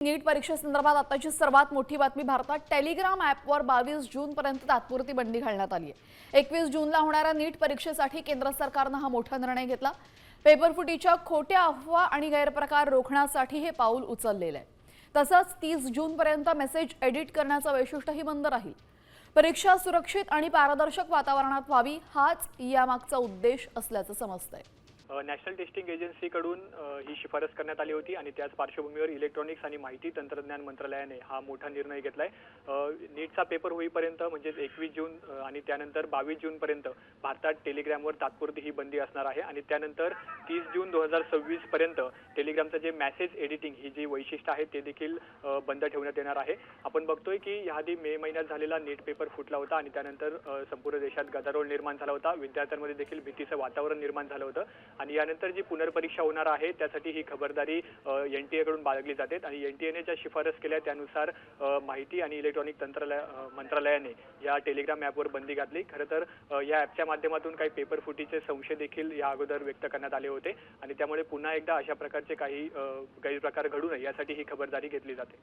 नीट परीक्षेसंदर्भात आताची सर्वात मोठी बातमी भारतात टेलिग्राम ॲपवर 22 जूनपर्यंत तात्पुरती बंदी घालण्यात आली आहे। 21 जूनला होणाऱ्या नीट परीक्षेसाठी केंद्र सरकारने हा मोठा निर्णय घेतला। पेपरफुटीच्या खोट्या अफवा आणि गैरप्रकार रोखण्यासाठी हे पाऊल उचललेले आहे। तसंच 30 जूनपर्यंत मेसेज एडिट करण्याचं वैशिष्ट्यही बंद राहील। परीक्षा सुरक्षित आणि पारदर्शक वातावरणात व्हावी हाच यामागचा उद्देश असल्याचं समजतंय। नॅशनल टेस्टिंग एजन्सीकडून ही शिफारस करण्यात आली होती आणि त्याच पार्श्वभूमीवर इलेक्ट्रॉनिक्स आणि माहिती तंत्रज्ञान मंत्रालयाने हा मोठा निर्णय घेतलाय। नीटचा पेपर होईपर्यंत म्हणजे 21 जून आणि त्यानंतर 22 जूनपर्यंत भारतात टेलिग्रामवर तात्पुरती ही बंदी असणार आहे आणि त्यानंतर 30 जून 2026 पर्यंत टेलिग्रामचं जे मेसेज एडिटिंग ही जी वैशिष्ट्य आहे ते देखील बंद ठेवण्यात येणार आहे। आपण बघतोय की याआधी मे महिन्यात झालेला नीट पेपर फुटला होता आणि त्यानंतर संपूर्ण देशात गदारोळ निर्माण झाला होता। विद्यार्थ्यांमध्ये देखील भीतीचं वातावरण निर्माण झालं होतं आणि यानंतर जी पुनर्परीक्षा होणार आहे त्यासाठी ही खबरदारी एनटीए कडून बाळगली जाते आणि एनटीएने ज्या शिफारस केल्या त्यानुसार माहिती आणि इलेक्ट्रॉनिक मंत्रालयाने या टेलिग्राम ॲपवर बंदी घातली। खरं तर या ॲपच्या माध्यमातून काही पेपर फुटीचे संशय देखील या अगोदर व्यक्त करण्यात आले होते आणि त्यामुळे पुन्हा एकदा अशा प्रकारचे काही गैरप्रकार घडू नये यासाठी ही खबरदारी घेतली जाते।